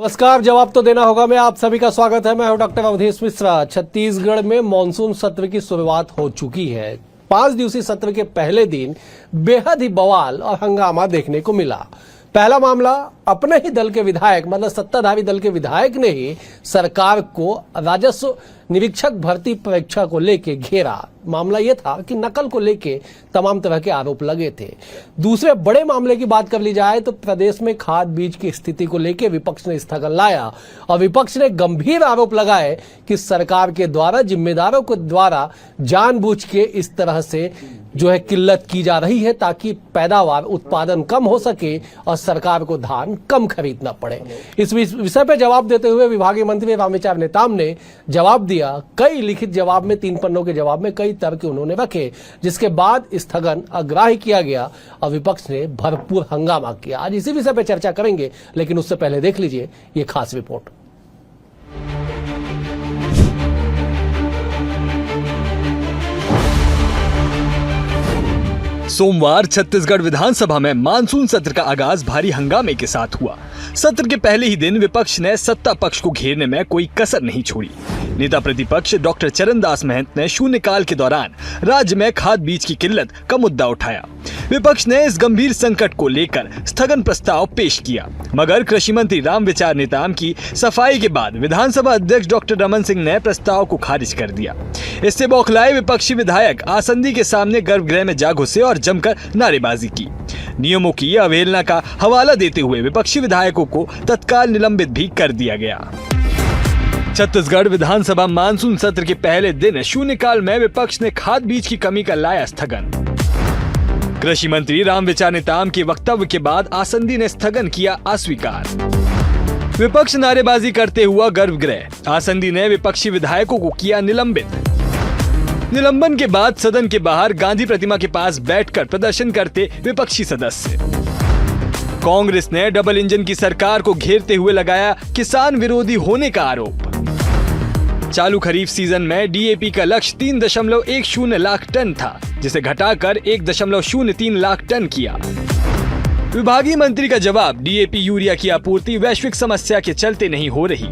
नमस्कार। जवाब तो देना होगा मैं आप सभी का स्वागत है। मैं हूं डॉक्टर अवधेश मिश्रा। छत्तीसगढ़ में मानसून सत्र की शुरुआत हो चुकी है। 5 दिवसीय सत्र के पहले दिन बेहद ही बवाल और हंगामा देखने को मिला। पहला मामला अपने ही दल के विधायक मतलब सत्ताधारी दल के विधायक ने ही सरकार को राजस्व निरीक्षक भर्ती परीक्षा को लेकर घेरा। मामला यह था कि नकल को लेकर तमाम तरह के आरोप लगे थे। दूसरे बड़े मामले की बात कर ली जाए तो प्रदेश में खाद बीज की स्थिति को लेकर विपक्ष ने स्थगन लाया और विपक्ष ने गंभीर आरोप लगाए कि सरकार के द्वारा जिम्मेदारों के द्वारा जानबूझ के इस तरह से जो है किल्लत की जा रही है ताकि पैदावार उत्पादन कम हो सके और सरकार को धान कम खरीदना पड़े। इस विषय पर जवाब देते हुए विभागीय मंत्री रामविचार नेताम ने जवाब दिया। कई लिखित जवाब में 3 पन्नों के जवाब में कई तर्क उन्होंने रखे, जिसके बाद स्थगन अग्राह्य किया गया और विपक्ष ने भरपूर हंगामा किया। आज इसी विषय पर चर्चा करेंगे, लेकिन उससे पहले देख लीजिए ये खास रिपोर्ट। सोमवार छत्तीसगढ़ विधानसभा में मानसून सत्र का आगाज भारी हंगामे के साथ हुआ। सत्र के पहले ही दिन विपक्ष ने सत्ता पक्ष को घेरने में कोई कसर नहीं छोड़ी। नेता प्रतिपक्ष डॉक्टर चरणदास महंत ने शून्यकाल के दौरान राज्य में खाद बीज की किल्लत का मुद्दा उठाया। विपक्ष ने इस गंभीर संकट को लेकर स्थगन प्रस्ताव पेश किया, मगर कृषि मंत्री रामविचार नेताम की सफाई के बाद विधानसभा अध्यक्ष डॉक्टर रमन सिंह ने प्रस्ताव को खारिज कर दिया। इससे बौखलाए विपक्षी विधायक आसंदी के सामने गर्भगृह में जा घुसे और जमकर नारेबाजी की। नियमों की अवहेलना का हवाला देते हुए विपक्षी विधायकों को तत्काल निलंबित भी कर दिया गया। छत्तीसगढ़ विधानसभा मानसून सत्र के पहले दिन शून्यकाल में विपक्ष ने खाद बीज की कमी का लाया स्थगन। कृषि मंत्री रामविचार नेताम के वक्तव्य के बाद आसंदी ने स्थगन किया अस्वीकार। विपक्ष नारेबाजी करते हुआ गर्भगृह, आसंदी ने विपक्षी विधायकों को किया निलंबित। निलंबन के बाद सदन के बाहर गांधी प्रतिमा के पास बैठकर प्रदर्शन करते विपक्षी सदस्य। कांग्रेस ने डबल इंजन की सरकार को घेरते हुए लगाया किसान विरोधी होने का आरोप। चालू खरीफ सीजन में डीएपी का लक्ष्य 3.10 लाख टन था, जिसे घटाकर 1.03 लाख टन किया। विभागीय मंत्री का जवाब, डीएपी यूरिया की आपूर्ति वैश्विक समस्या के चलते नहीं हो रही।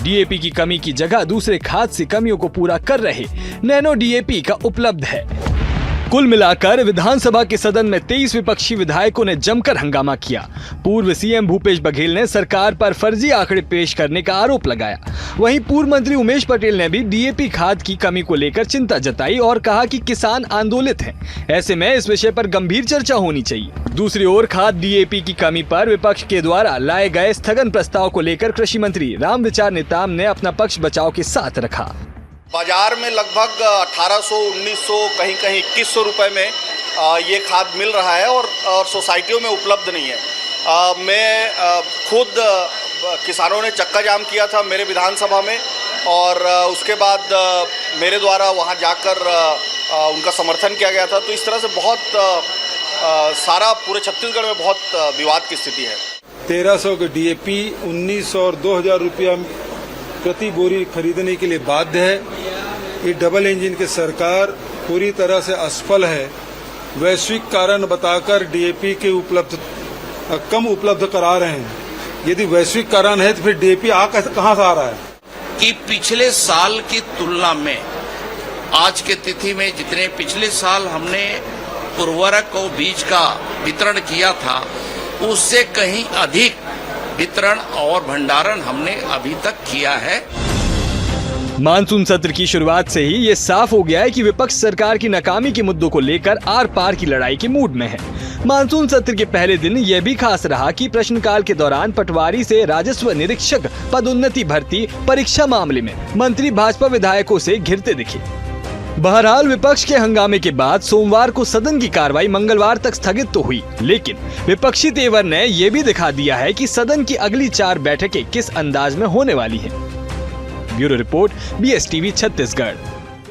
डीएपी की कमी की जगह दूसरे खाद से कमियों को पूरा कर रहे नैनो डीएपी का उपलब्ध है। कुल मिलाकर विधानसभा के सदन में 23 विपक्षी विधायकों ने जमकर हंगामा किया। पूर्व सीएम भूपेश बघेल ने सरकार पर फर्जी आंकड़े पेश करने का आरोप लगाया। वहीं पूर्व मंत्री उमेश पटेल ने भी डीएपी खाद की कमी को लेकर चिंता जताई और कहा कि किसान आंदोलित हैं। ऐसे में इस विषय पर गंभीर चर्चा होनी चाहिए। दूसरी ओर खाद डीएपी की कमी पर विपक्ष के द्वारा लाए गए स्थगन प्रस्ताव को लेकर कृषि मंत्री रामविचार नेताम ने अपना पक्ष बचाव के साथ रखा। बाजार में लगभग 1800, 1900, कहीं कहीं 2100 रुपए में ये खाद मिल रहा है और सोसाइटियों में उपलब्ध नहीं है। मैं खुद किसानों ने चक्का जाम किया था मेरे विधानसभा में और उसके बाद मेरे द्वारा वहां जाकर उनका समर्थन किया गया था। तो इस तरह से बहुत सारा पूरे छत्तीसगढ़ में बहुत विवाद की स्थिति है। 1300 के डीएपी 1900 और 2000 रुपया प्रति बोरी खरीदने के लिए बाध्य है। ये डबल इंजन की सरकार पूरी तरह से असफल है। वैश्विक कारण बताकर डीएपी के कम उपलब्ध करा रहे हैं। यदि वैश्विक कारण है तो फिर डीएपी कहां से आ रहा है? कि पिछले साल की तुलना में आज के तिथि में जितने पिछले साल हमने उर्वरक और बीज का वितरण किया था, उससे कहीं अधिक वितरण और भंडारण हमने अभी तक किया है। मानसून सत्र की शुरुआत से ही ये साफ हो गया है कि विपक्ष सरकार की नाकामी के मुद्दों को लेकर आर पार की लड़ाई के मूड में है। मानसून सत्र के पहले दिन यह भी खास रहा कि प्रश्नकाल के दौरान पटवारी से राजस्व निरीक्षक पदोन्नति भर्ती परीक्षा मामले में मंत्री भाजपा विधायकों से घिरते दिखे। बहरहाल विपक्ष के हंगामे के बाद सोमवार को सदन की कार्रवाई मंगलवार तक स्थगित तो हुई, लेकिन विपक्षी तेवर ने यह भी दिखा दिया है कि सदन की अगली 4 बैठकें किस अंदाज में होने वाली हैं। Bureau report, BSTV Chhattisgarh.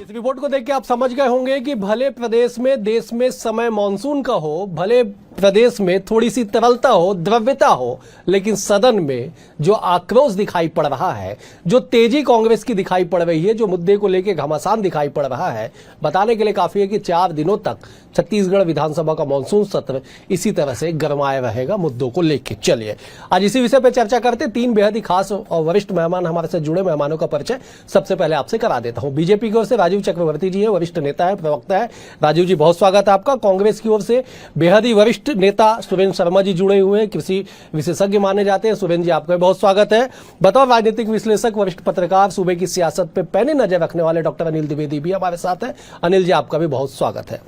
इस रिपोर्ट को देख के आप समझ गए होंगे कि भले प्रदेश में देश में समय मानसून का हो, भले प्रदेश में थोड़ी सी तरलता हो, द्रव्यता हो, लेकिन सदन में जो आक्रोश दिखाई पड़ रहा है, जो तेजी कांग्रेस की दिखाई पड़ रही है, जो मुद्दे को लेकर घमासान दिखाई पड़ रहा है, बताने के लिए काफी है कि 4 दिनों तक छत्तीसगढ़ विधानसभा का मानसून सत्र इसी तरह से गरमाया रहेगा मुद्दों को लेकर। चलिए आज इसी विषय पर चर्चा करते। 3 बेहद ही खास और वरिष्ठ मेहमान हमारे से जुड़े, मेहमानों का परिचय सबसे पहले आपसे करा देता हूं। बीजेपी की ओर से राजीव चक्रवर्ती जी है, वरिष्ठ नेता है, प्रवक्ता है। राजीव जी बहुत स्वागत है आपका। कांग्रेस की ओर से बेहद ही वरिष्ठ नेता सुरेंद्र शर्मा जी जुड़े हुए हैं, कृषि विशेषज्ञ माने जाते हैं। सुरेंद्र जी आपका बहुत स्वागत है। बतौर राजनीतिक विश्लेषक, वरिष्ठ पत्रकार, सूबे की सियासत पे पैनी नजर रखने वाले डॉक्टर अनिल द्विवेदी भी हमारे साथ है। अनिल जी आपका भी बहुत स्वागत है।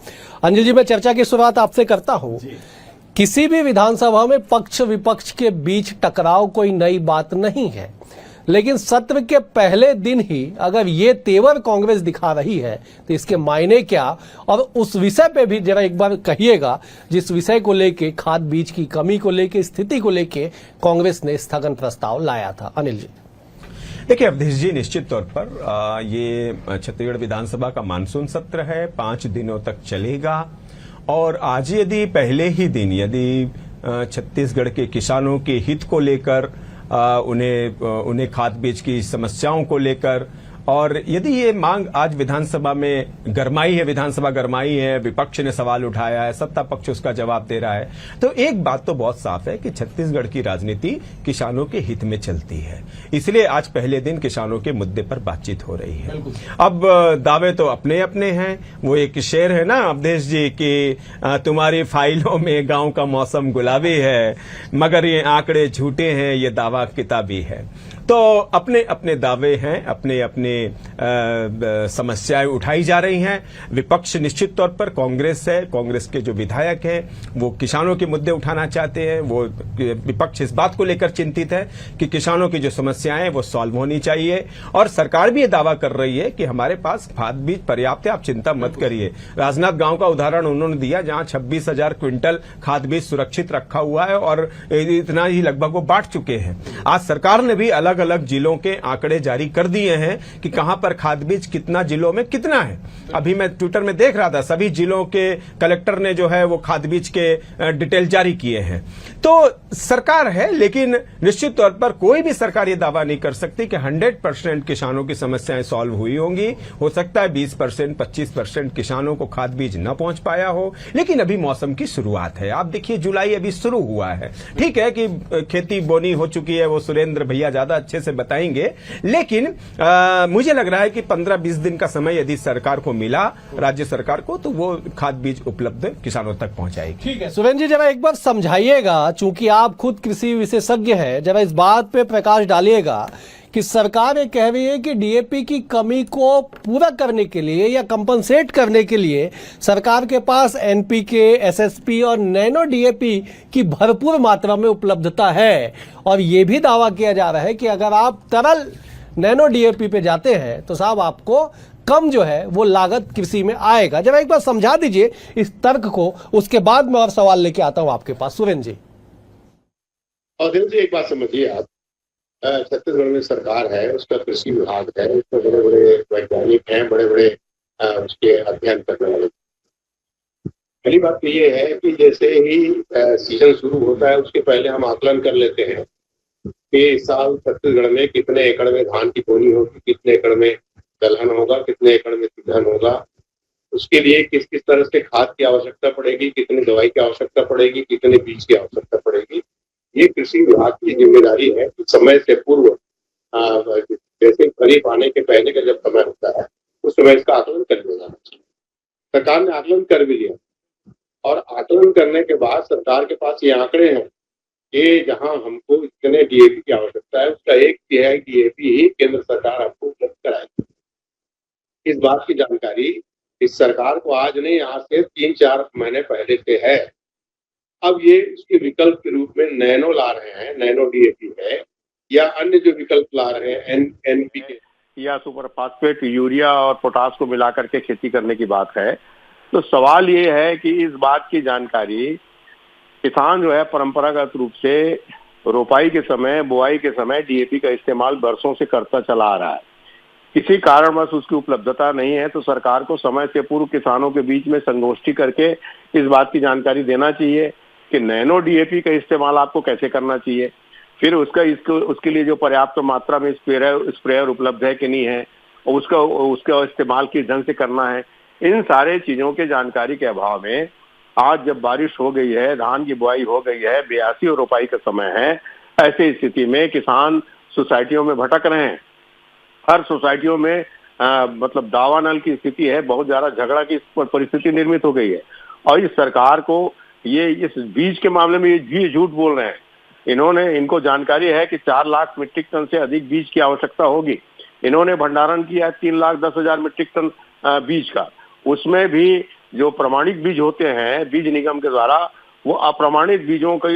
अनिल जी, मैं चर्चा की शुरुआत आपसे करता हूं। किसी भी विधानसभा में पक्ष विपक्ष के बीच टकराव कोई नई बात नहीं है, लेकिन सत्र के पहले दिन ही अगर ये तेवर कांग्रेस दिखा रही है तो इसके मायने क्या, और उस विषय पे भी जरा एक बार कहिएगा, जिस विषय को लेके, खाद बीज की कमी को लेके, स्थिति को लेके कांग्रेस ने स्थगन प्रस्ताव लाया था। अनिल जी। देखिए अवधेश जी, निश्चित तौर पर ये छत्तीसगढ़ विधानसभा का मानसून सत्र है, 5 दिनों तक चलेगा। और आज यदि पहले ही दिन यदि छत्तीसगढ़ के किसानों के हित को लेकर, उन्हें खाद बीज की समस्याओं को लेकर, और यदि ये मांग आज विधानसभा में गरमाई है, विधानसभा गरमाई है, विपक्ष ने सवाल उठाया है, सत्ता पक्ष उसका जवाब दे रहा है, तो एक बात तो बहुत साफ है कि छत्तीसगढ़ की राजनीति किसानों के हित में चलती है। इसलिए आज पहले दिन किसानों के मुद्दे पर बातचीत हो रही है। अब दावे तो अपने अपने हैं। वो एक शेर है ना अवधेश जी कि तुम्हारी फाइलों में गांव का मौसम गुलाबी है, मगर ये आंकड़े झूठे हैं, ये दावा किताबी है। तो अपने अपने दावे हैं, अपने अपने समस्याएं उठाई जा रही हैं। विपक्ष निश्चित तौर पर कांग्रेस है, कांग्रेस के जो विधायक हैं वो किसानों के मुद्दे उठाना चाहते हैं। वो विपक्ष इस बात को लेकर चिंतित है कि किसानों की जो समस्याएं हैं वो सॉल्व होनी चाहिए, और सरकार भी ये दावा कर रही है कि हमारे पास खाद बीज पर्याप्त है, आप चिंता मत करिए। राजनांदगांव का उदाहरण उन्होंने दिया, जहां 26,000 क्विंटल खाद बीज सुरक्षित रखा हुआ है और इतना ही लगभग वो बांट चुके हैं। आज सरकार ने भी अलग अलग जिलों के आंकड़े जारी कर दिए हैं कि कहां पर खाद बीज कितना जिलों में कितना है। अभी मैं ट्विटर में देख रहा था, सभी जिलों के कलेक्टर ने जो है वो खाद बीज के डिटेल जारी किए हैं। तो सरकार है, लेकिन निश्चित तौर पर कोई भी सरकार ये दावा नहीं कर सकती कि 100% किसानों की समस्याएं सॉल्व हुई होंगी। हो सकता है 20%, 25% किसानों को खाद बीज न पहुंच पाया हो, लेकिन अभी मौसम की शुरुआत है। आप देखिए जुलाई अभी शुरू हुआ है। ठीक है कि खेती बोनी हो चुकी है, वो सुरेंद्र भैया ज्यादा अच्छे से बताएंगे, लेकिन मुझे लग रहा है कि 15-20 दिन का समय यदि सरकार को मिला, राज्य सरकार को, तो वो खाद बीज उपलब्ध किसानों तक पहुंचाएगी। ठीक है सुरेंद्र जी, जरा एक बार समझाइएगा, चूंकि आप खुद कृषि विशेषज्ञ हैं, जरा इस बात पे प्रकाश डालिएगा कि सरकार ये कह रही है कि डीएपी की कमी को पूरा करने के लिए या कंपनसेट करने के लिए सरकार के पास एनपीके, एसएसपी और नैनो डीएपी की भरपूर मात्रा में उपलब्धता है। और ये भी दावा किया जा रहा है कि अगर आप तरल नैनो डीएपी पे जाते हैं तो साहब आपको कम जो है वो लागत कृषि में आएगा। जरा एक बार समझा दीजिए इस तर्क को, उसके बाद मैं और सवाल लेके आता हूं आपके पास। सुरेंद्र जी। और देखो जी, एक बात समझिए आप, छत्तीसगढ़ में सरकार है, उसका कृषि विभाग है, उसमें बड़े बड़े वैज्ञानिक हैं, बड़े बड़े उसके अध्ययन करने वाले। पहली बात तो ये है कि जैसे ही सीजन शुरू होता है उसके पहले हम आकलन कर लेते हैं कि इस साल छत्तीसगढ़ में कितने एकड़ में धान की बोनी होगी, कितने एकड़ में दलहन होगा, कितने एकड़ में तिलहन होगा, उसके लिए किस किस तरह से खाद की आवश्यकता पड़ेगी, कितनी दवाई की आवश्यकता पड़ेगी, कितने बीज की आवश्यकता पड़ेगी। ये कृषि विभाग की जिम्मेदारी है कि समय से पूर्व, जैसे खरीफ आने के पहले का जब समय होता है उस समय इसका आकलन कर लिया जाना चाहिए। सरकार ने आकलन कर भी लिया, और आकलन करने के बाद सरकार के पास ये आंकड़े हैं कि जहां हमको इतने डीएपी की आवश्यकता है, उसका 1 तिहाई डीएपी ही केंद्र सरकार आपको उपलब्ध कराएगी। इस बात की जानकारी इस सरकार को आज नहीं, आज से 3-4 महीने पहले से है। अब ये उसके विकल्प के रूप में नैनो ला रहे हैं, नैनो डीएपी है, या अन्य जो विकल्प ला रहे हैं एनपीके या सुपर फास्फेट, यूरिया और पोटास को मिलाकर के खेती करने की बात है। तो सवाल ये है कि इस बात की जानकारी किसान जो है परंपरागत रूप से रोपाई के समय, बुआई के समय डीएपी का इस्तेमाल बरसों से करता चला आ रहा है। किसी कारणवश उसकी उपलब्धता नहीं है तो सरकार को समय से पूर्व किसानों के बीच में संगोष्ठी करके इस बात की जानकारी देना चाहिए कि नैनो डीएपी का इस्तेमाल आपको कैसे करना चाहिए, फिर उसके लिए जो पर्याप्त मात्रा में स्प्रेयर उपलब्ध है कि नहीं है, और उसका इस्तेमाल किस ढंग से करना है, इन सारे चीजों के जानकारी के अभाव में आज जब बारिश हो गई है, धान की बुआई हो गई है, ब्यासी और रोपाई का समय है, ऐसी स्थिति में किसान सोसाइटियों में भटक रहे हैं। हर सोसाइटियों में मतलब दावा नल की स्थिति है, बहुत ज्यादा झगड़ा की परिस्थिति निर्मित हो गई है। और इस सरकार को ये इस बीज के मामले में ये झूठ बोल रहे हैं। इनको जानकारी है कि 4 लाख मीट्रिक टन से अधिक बीज की आवश्यकता होगी। इन्होंने भंडारण किया 3,10,000 मीट्रिक टन बीज का। उसमें भी जो प्रमाणित बीज होते हैं बीज निगम के द्वारा, वो अप्रमाणित बीजों का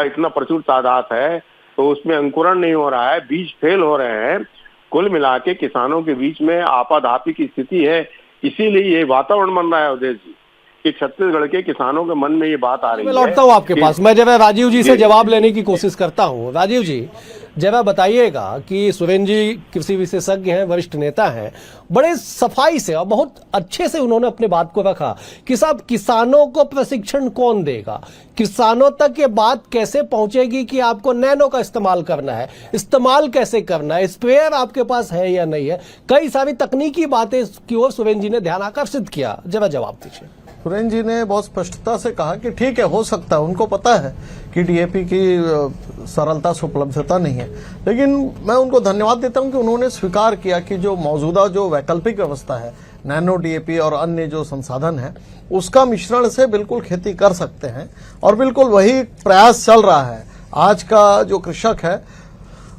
इतना प्रचुर तादाद है, तो उसमें अंकुरण नहीं हो रहा है, बीज फेल हो रहे हैं। कुल मिला के किसानों के बीच में आपाधापी की स्थिति है। इसीलिए ये वातावरण बन रहा है अवधेश जी कि छत्तीसगढ़ के किसानों के मन में ये बात आ रही है। मैं लौटता हूँ आपके पास, मैं जब राजीव जी से जवाब लेने की कोशिश करता हूँ। राजीव जी, जरा बताइएगा कि सुरेंद्र जी कृषि विशेषज्ञ हैं, वरिष्ठ नेता हैं, बड़े सफाई से और बहुत अच्छे से उन्होंने अपने बात को रखा कि साहब किसानों को प्रशिक्षण कौन देगा, किसानों तक ये बात कैसे पहुंचेगी कि आपको नैनो का इस्तेमाल करना है, इस्तेमाल कैसे करना है, स्प्रेयर आपके पास है या नहीं है, कई सारी तकनीकी बातें की ओर सुरेंद्र जी ने ध्यान आकर्षित किया। जरा जवाब दीजिए। सुरेंद्र जी ने बहुत स्पष्टता से कहा कि ठीक है, हो सकता है, उनको पता है कि डीएपी की सरलता से उपलब्धता नहीं है, लेकिन मैं उनको धन्यवाद देता हूं कि उन्होंने स्वीकार किया कि जो मौजूदा जो वैकल्पिक व्यवस्था है, नैनो डीएपी और अन्य जो संसाधन है, उसका मिश्रण से बिल्कुल खेती कर सकते हैं और बिल्कुल वही प्रयास चल रहा है। आज का जो कृषक है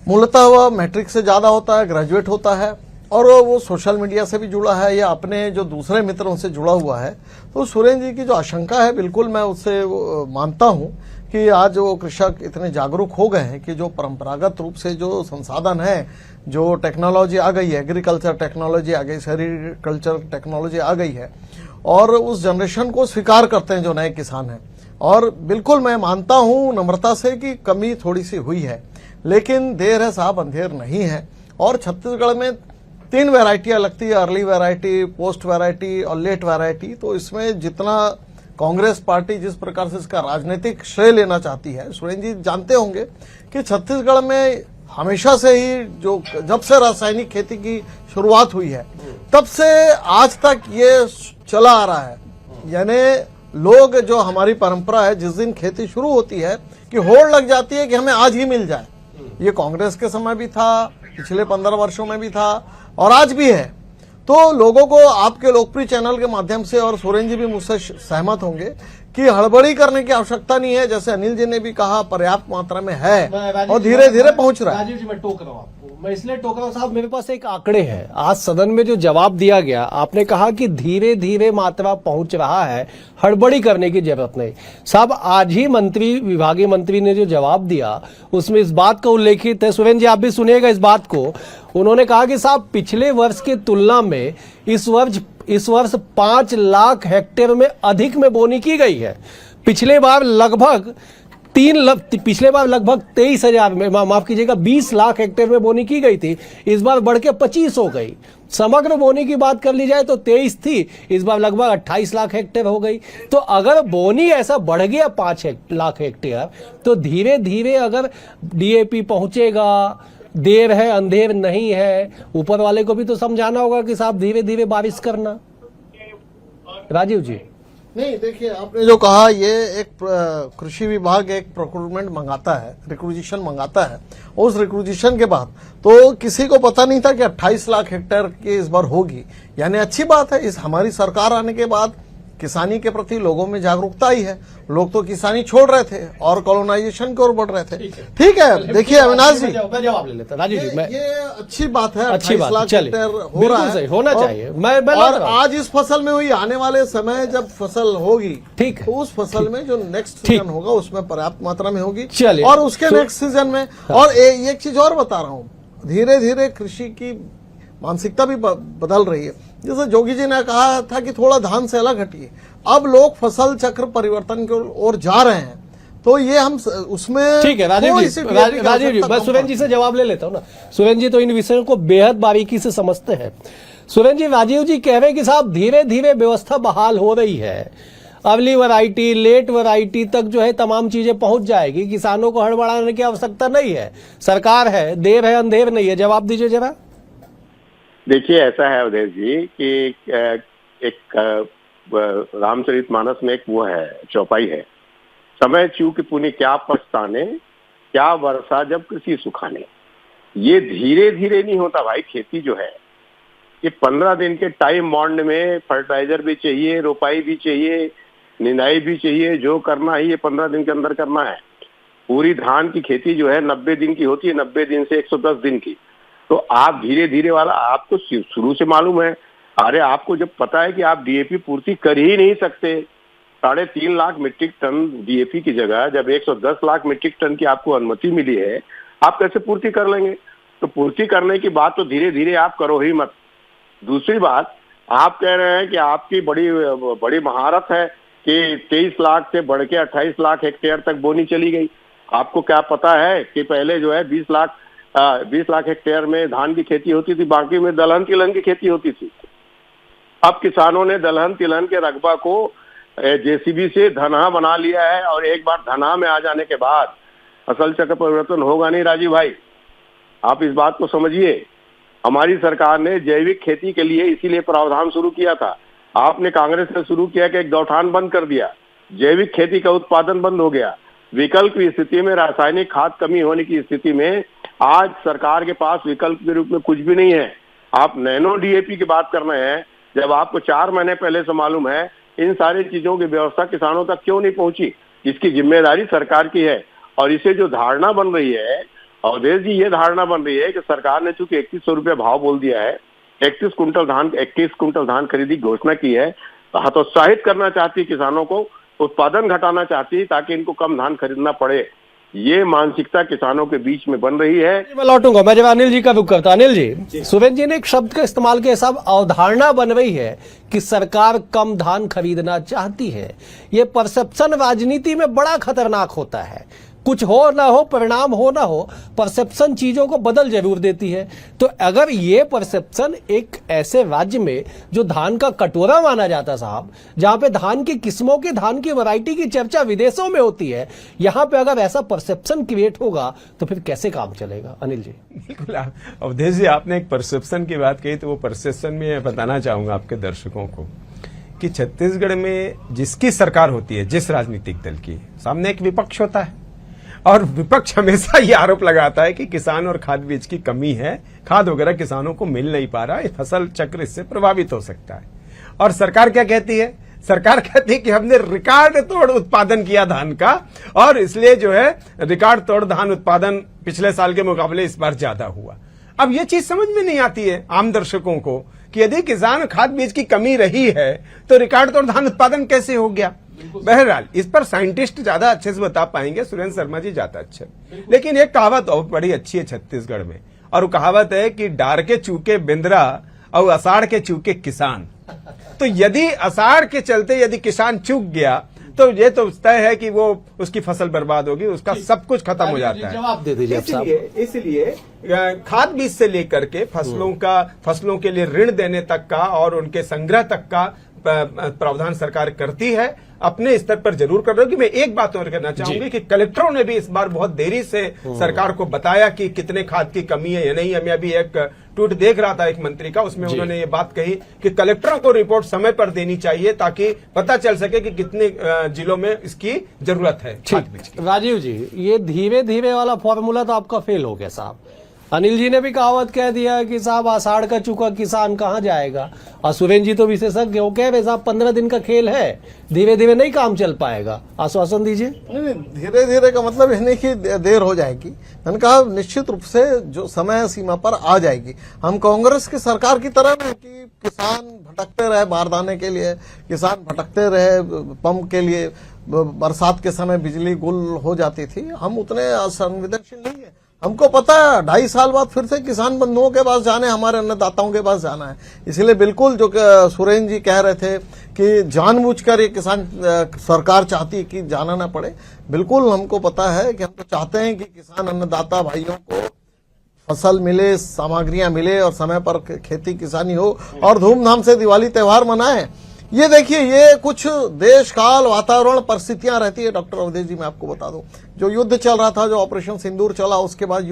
मूलतः वह मैट्रिक से ज्यादा होता है, ग्रेजुएट होता है और वो सोशल मीडिया से भी जुड़ा है या अपने जो दूसरे मित्रों से जुड़ा हुआ है। तो सुरेंद्र जी की जो आशंका है, बिल्कुल मैं उससे मानता हूं कि आज वो कृषक इतने जागरूक हो गए हैं कि जो परंपरागत रूप से जो संसाधन है, जो टेक्नोलॉजी आ गई है, एग्रीकल्चर टेक्नोलॉजी आ गई, सेरिकल्चर टेक्नोलॉजी आ गई है, और उस जनरेशन को स्वीकार करते हैं जो नए किसान हैं। और बिल्कुल मैं मानता हूं नम्रता से कि कमी थोड़ी सी हुई है, लेकिन देर है साहब अंधेर नहीं है। और छत्तीसगढ़ में 3 वैरायटियां लगती है, अर्ली वैरायटी, पोस्ट वैरायटी और लेट वैरायटी। तो इसमें जितना कांग्रेस पार्टी जिस प्रकार से इसका राजनीतिक श्रेय लेना चाहती है, सुरेंद्र जी जानते होंगे कि छत्तीसगढ़ में हमेशा से ही जो जब से रासायनिक खेती की शुरुआत हुई है तब से आज तक ये चला आ रहा है। यानी लोग, जो हमारी परंपरा है, जिस दिन खेती शुरू होती है कि होड़ लग जाती है कि हमें आज ही मिल जाए। ये कांग्रेस के समय भी था, पिछले 15 वर्षों में भी था और आज भी है। तो लोगों को आपके लोकप्रिय चैनल के माध्यम से, और सुरेंद्र जी भी मुझसे सहमत होंगे कि हड़बड़ी करने की आवश्यकता नहीं है। जैसे अनिल जी ने भी कहा, पर्याप्त मात्रा में है और धीरे धीरे पहुंच रहा है। राजीव जी, मैं टोक रहा हूं आपको, मैं इसलिए टोक रहा हूं साहब, मेरे पास एक आंकड़े हैं। आज सदन में जो जवाब दिया गया, आपने कहा कि धीरे धीरे मात्रा पहुंच रहा है, हड़बड़ी करने की जरूरत नहीं। साहब आज ही विभागीय मंत्री ने जो जवाब दिया उसमें इस बात का उल्लेखित है, सुरेंद्र जी आप भी सुनिएगा इस बात को। उन्होंने कहा कि साहब पिछले वर्ष की तुलना में इस वर्ष 5 लाख हेक्टेयर में अधिक में बोनी की गई है। पिछले बार लगभग 23,000 में, माफ कीजिएगा, 20 लाख हेक्टेयर में बोनी की गई थी, इस बार बढ़ के 25 हो गई। समग्र बोनी की बात कर ली जाए तो 23 थी, इस बार लगभग 28 लाख हेक्टेयर हो गई। तो अगर बोनी ऐसा बढ़ गया 5 लाख हेक्टेयर, तो धीरे धीरे अगर डीएपी पहुंचेगा, देर है अंधेर नहीं है, ऊपर वाले को भी तो समझाना होगा कि साहब धीरे धीरे बारिश करना। राजीव जी, नहीं, देखिए आपने जो कहा, ये एक कृषि विभाग एक प्रोक्योरमेंट मंगाता है, रिक्विजिशन मंगाता है। उस रिक्विजिशन के बाद तो किसी को पता नहीं था कि 28 लाख हेक्टेयर की इस बार होगी। यानी अच्छी बात है, इस हमारी सरकार आने के बाद किसानी के प्रति लोगों में जागरूकता आई है। लोग तो किसानी छोड़ रहे थे और कॉलोनाइजेशन की ओर बढ़ रहे थे। ठीक है, देखिए अविनाश जी, मैं जवाब ले लेता। राजीव जी, ये अच्छी बात है, अच्छी बात, 28 लाख हेक्टेयर हो रहा है, होना चाहिए। मैं और आज इस फसल में हुई, आने वाले समय जब फसल होगी, ठीक, तो उस फसल में जो नेक्स्ट सीजन होगा उसमें पर्याप्त मात्रा में होगी। चलिए, और उसके नेक्स्ट सीजन में, और एक चीज और बता रहा हूँ, धीरे धीरे कृषि की मानसिकता भी बदल रही है। जैसे जोगी जी ने कहा था कि थोड़ा धान से अलग हटिए, अब लोग फसल चक्र परिवर्तन की ओर जा रहे हैं। तो ये हम उसमें, ठीक है राजीव जी, मैं सुरेंद्र जी से जवाब ले लेता हूँ ना। सुरेंद्र जी तो इन विषयों को बेहद बारीकी से समझते हैं। सुरेंद्र जी, राजीव जी कह रहे हैं कि साहब धीरे धीरे व्यवस्था बहाल हो रही है। अर्ली वैरायटी, लेट वैरायटी तक जो है तमाम चीजें पहुंच जाएगी। किसानों को हड़बड़ाने की आवश्यकता नहीं है। सरकार है, देर है अंधेर नहीं है। जवाब दीजिए जरा। देखिए, ऐसा है अवधेश जी कि एक रामचरितमानस में एक वो है, चौपाई है, समय चूक पुनि क्या पछताने, क्या वर्षा जब कृषि सुखाने। ये धीरे धीरे नहीं होता भाई। खेती जो है ये 15 दिन के टाइम बॉन्ड में फर्टिलाइजर भी चाहिए, रोपाई भी चाहिए, निंदाई भी चाहिए। जो करना है ये 15 दिन के अंदर करना है। पूरी धान की खेती जो है 90 दिन की होती है, 90 दिन से 110 दिन की। तो आप धीरे धीरे वाला आपको शुरू से मालूम है। अरे आपको जब पता है कि आप डीएपी पूर्ति कर ही नहीं सकते, 3.5 लाख मीट्रिक टन डीएपी की जगह जब 110 लाख मीट्रिक टन की आपको अनुमति मिली है, आप कैसे पूर्ति कर लेंगे? तो पूर्ति करने की बात तो धीरे धीरे आप करो ही मत। दूसरी बात, आप कह रहे हैं कि आपकी बड़ी महारत है कि 23 लाख से बढ़ के 28 लाख हेक्टेयर तक बोनी चली गई। आपको क्या पता है कि पहले जो है 20 लाख हेक्टेयर में धान की खेती होती थी, बाकी में दलहन तिलहन की खेती होती थी। अब किसानों ने दलहन तिलहन के रकबा को जेसीबी से धनहा बना लिया है, और एक बार धनहा में आ जाने के बाद फसल चक्र परिवर्तन होगा नहीं। राजीव भाई, आप इस बात को समझिए। हमारी सरकार ने जैविक खेती के लिए इसीलिए प्रावधान शुरू किया था। आपने कांग्रेस ने शुरू किया कि एक गौठान बंद कर दिया, जैविक खेती का उत्पादन बंद हो गया। विकल्प की स्थिति में, रासायनिक खाद कमी होने की स्थिति में आज सरकार के पास विकल्प के रूप में कुछ भी नहीं है। आप नैनो डीएपी की बात कर रहे हैं, जब आपको 4 महीने पहले से मालूम है। इन सारी चीजों की व्यवस्था किसानों तक क्यों नहीं पहुंची? इसकी जिम्मेदारी सरकार की है। और इसे जो धारणा बन रही है अवधेश जी, ये धारणा बन रही है कि सरकार ने चूंकि 3100 रुपये भाव बोल दिया है, 21 कुंटल धान खरीदी घोषणा की है, तो हतोत्साहित करना चाहती किसानों को, उत्पादन घटाना चाहती ताकि इनको कम धान खरीदना पड़े। ये मानसिकता किसानों के बीच में बन रही है। मैं लौटूंगा, मैं जब अनिल जी का रुख करता। अनिल जी, सुरेंद्र जी ने एक शब्द का इस्तेमाल किया, साहब अवधारणा बन रही है कि सरकार कम धान खरीदना चाहती है। ये परसेप्शन राजनीति में बड़ा खतरनाक होता है। कुछ हो ना हो, परिणाम हो ना हो, परसेप्शन चीजों को बदल जरूर देती है। तो अगर ये परसेप्शन एक ऐसे राज्य में जो धान का कटोरा माना जाता साहब, जहां पे धान की किस्मों की, धान की वैरायटी की चर्चा विदेशों में होती है, यहां पे अगर ऐसा परसेप्शन क्रिएट होगा तो फिर कैसे काम चलेगा? अनिल जी। बिल्कुल, अवधेश जी, आपने एक परसेप्शन की बात कही, तो वो परसेप्शन में बताना चाहूंगा आपके दर्शकों को कि छत्तीसगढ़ में जिसकी सरकार होती है, जिस राजनीतिक दल की, सामने एक विपक्ष होता है, और विपक्ष हमेशा ये आरोप लगाता है कि किसान और खाद बीज की कमी है, खाद वगैरह किसानों को मिल नहीं पा रहा है, फसल चक्र इससे प्रभावित हो सकता है। और सरकार क्या कहती है? सरकार कहती है कि हमने रिकॉर्ड तोड़ उत्पादन किया धान का, और इसलिए जो है रिकॉर्ड तोड़ धान उत्पादन पिछले साल के मुकाबले इस बार ज्यादा हुआ। अब ये चीज समझ में नहीं आती है आम दर्शकों को कि यदि किसान खाद बीज की कमी रही है तो रिकॉर्ड तोड़ धान उत्पादन कैसे हो गया। बहरहाल इस पर साइंटिस्ट ज्यादा अच्छे से बता पाएंगे, सुरेंद्र शर्मा जी ज्यादा अच्छे। लेकिन एक कहावत और बड़ी अच्छी है छत्तीसगढ़ में, और वो कहावत है कि डार के चूके बिंद्रा और अषाढ़ के चूके किसान। तो यदि अषाढ़ के चलते यदि किसान चूक गया तो ये तो तय है कि वो उसकी फसल बर्बाद होगी, उसका सब कुछ खत्म हो जाता है। जवाब दे दीजिए। इसलिए खाद बीज से लेकर के फसलों के लिए ऋण देने तक का और उनके संग्रह तक का प्रावधान सरकार करती है, अपने स्तर पर जरूर कर रही है। मैं एक बात और कहना चाहूंगी कि कलेक्टरों ने भी इस बार बहुत देरी से सरकार को बताया कि कितने खाद की कमी है या नहीं। मैं अभी एक ट्वीट देख रहा था एक मंत्री का, उसमें उन्होंने ये बात कही कि कलेक्टरों को रिपोर्ट समय पर देनी चाहिए ताकि पता चल सके कि कितने जिलों में इसकी जरूरत है खाद बीज की। राजीव जी, ये धीरे धीरे वाला फॉर्मूला तो आपका फेल हो गया साहब। अनिल जी ने भी कहावत कह दिया कि साहब आषाढ़ का चूका किसान कहाँ जाएगा, और सुरेंद्र जी तो विशेषज्ञ हो कह रहे साहब 15 दिन का खेल है, धीरे धीरे नहीं काम चल पाएगा। आश्वासन दीजिए। नहीं, धीरे धीरे का मतलब यह नहीं कि देर हो जाएगी। मैंने कहा निश्चित रूप से जो समय सीमा पर आ जाएगी। हम कांग्रेस की सरकार की तरह नहीं कि किसान भटकते रहे बारदाने के लिए, किसान भटकते रहे पंप के लिए, बरसात के समय बिजली गुल हो जाती थी। हम उतने असंवेदनशील नहीं है। हमको पता है 2.5 साल बाद फिर से किसान बंधुओं के पास जाना है, हमारे अन्नदाताओं के पास जाना है। इसलिए बिल्कुल जो सुरेंद्र जी कह रहे थे कि जानबूझकर ये किसान सरकार चाहती कि जाना ना पड़े, बिल्कुल हमको पता है कि हम तो चाहते हैं कि किसान अन्नदाता भाइयों को फसल मिले, सामग्रियां मिले और समय पर खेती किसानी हो और धूमधाम से दिवाली त्योहार मनाएं। ये देखिए, ये कुछ देश काल वातावरण परिस्थितियां रहती है डॉक्टर अवधेश जी। मैं आपको बता दूं, जो युद्ध चल रहा था, जो ऑपरेशन सिंदूर चला, उसके बाद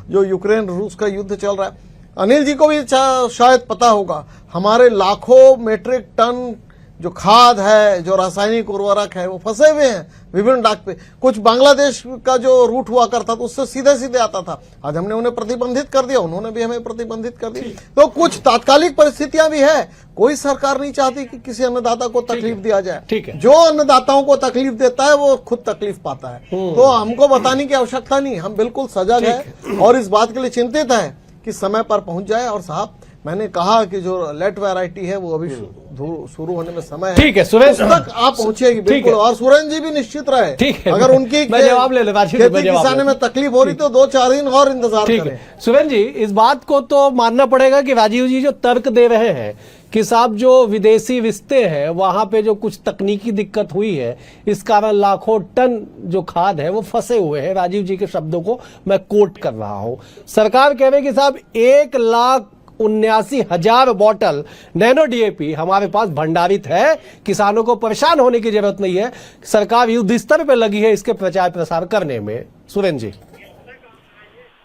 जो यूक्रेन रूस का युद्ध चल रहा है, अनिल जी को भी शायद पता होगा, हमारे लाखों मेट्रिक टन जो खाद है, जो रासायनिक उर्वरक है, वो फंसे हुए हैं विभिन्न डाक पे। कुछ बांग्लादेश का जो रूट हुआ करता था उससे सीधे सीधे आता था, आज हमने उन्हें प्रतिबंधित कर दिया, उन्होंने भी हमें प्रतिबंधित कर दिया। तो कुछ तात्कालिक परिस्थितियां भी है, कोई सरकार नहीं चाहती कि किसी अन्नदाता को तकलीफ दिया जाए। ठीक है। जो अन्नदाताओं को तकलीफ देता है वो खुद तकलीफ पाता है। तो हमको बताने की आवश्यकता नहीं, हम बिल्कुल सजग है और इस बात के लिए चिंतित है कि समय पर पहुंच जाए। और साहब, मैंने कहा कि जो लेट वैरायटी है वो अभी शुरू होने में समय है। ठीक है सुरेश, उस तक आप पहुंचेगी बिल्कुल। और सुरेंद्र जी भी निश्चित रहे, ठीक है, अगर उनकी मैं जवाब ले लूं, खेती किसानी में तकलीफ हो रही तो 2-4 दिन और इंतजार ठीक करें। है सुरेश जी, इस बात को तो मानना पड़ेगा कि राजीव जी जो तर्क दे रहे हैं कि साहब जो विदेशी रिश्ते हैं वहां पे जो कुछ तकनीकी दिक्कत हुई है, इस कारण लाखों टन जो खाद है वो फंसे हुए हैं। राजीव जी के शब्दों को मैं कोट कर रहा हूं। सरकार कह रही है कि साहब 1,79,000 बॉटल नैनो डीएपी हमारे पास भंडारित है, किसानों को परेशान होने की जरूरत नहीं है, सरकार युद्ध स्तर पे लगी है इसके प्रचार प्रसार करने में। सुरेंद्र जी,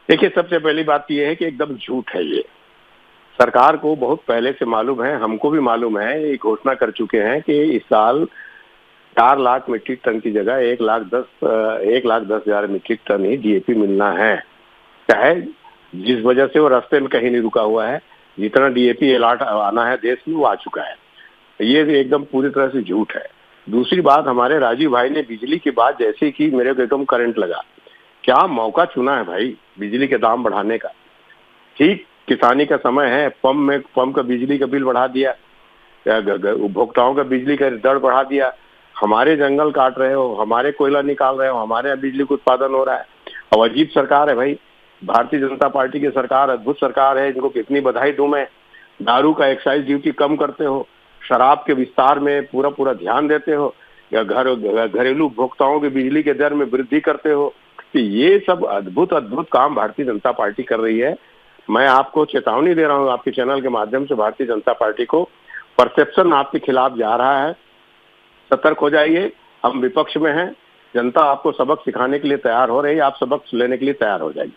देखिए, सबसे पहली बात यह है कि एकदम झूठ है ये। सरकार को बहुत पहले से मालूम है, हमको भी मालूम है, ये घोषणा कर चुके हैं कि इस साल 4 लाख मीट्रिक टन की जगह 1,10,000 मीट्रिक टन ही डीएपी मिलना है। चाहे जिस वजह से वो रास्ते में कहीं नहीं रुका हुआ है, जितना डीएपी अलॉट आना है देश में वो आ चुका है। ये एकदम पूरी तरह से झूठ है। दूसरी बात, हमारे राजीव भाई ने बिजली की बात जैसे कि मेरे को एकदम करंट लगा। क्या मौका चुना है भाई बिजली के दाम बढ़ाने का। ठीक किसानी का समय है, पंप का बिजली का बिल बढ़ा दिया, उपभोक्ताओं का बिजली का दर बढ़ा दिया, हमारे जंगल काट रहे हो, हमारे कोयला निकाल रहे हो, हमारे यहाँ बिजली का उत्पादन हो रहा है। अब अजीब सरकार है भाई, भारतीय जनता पार्टी की सरकार, अद्भुत सरकार है, इनको कितनी बधाई दूं मैं। दारू का एक्साइज ड्यूटी कम करते हो, शराब के विस्तार में पूरा ध्यान देते हो, या घरेलू उपभोक्ताओं के बिजली के दर में वृद्धि करते हो। तो ये सब अद्भुत काम भारतीय जनता पार्टी कर रही है। मैं आपको चेतावनी दे रहा हूँ आपके चैनल के माध्यम से, भारतीय जनता पार्टी को परसेप्शन आपके खिलाफ जा रहा है, सतर्क हो जाइए। हम विपक्ष में हैं, जनता आपको सबक सिखाने के लिए तैयार हो रही है, आप सबक लेने के लिए तैयार हो जाइए।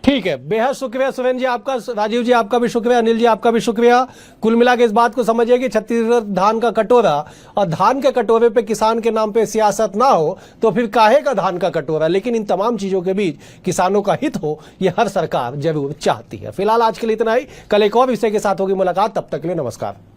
ठीक है, बेहद शुक्रिया सुरेंद्र जी आपका, राजीव जी आपका भी शुक्रिया, अनिल जी आपका भी शुक्रिया। कुल मिला के इस बात को समझिए कि छत्तीसगढ़ धान का कटोरा, और धान के कटोरे पे किसान के नाम पे सियासत ना हो तो फिर काहे का धान का कटोरा। लेकिन इन तमाम चीजों के बीच किसानों का हित हो, ये हर सरकार जरूर चाहती है। फिलहाल आज के लिए इतना ही, कल एक और विषय के साथ होगी मुलाकात, तब तक के लिए नमस्कार।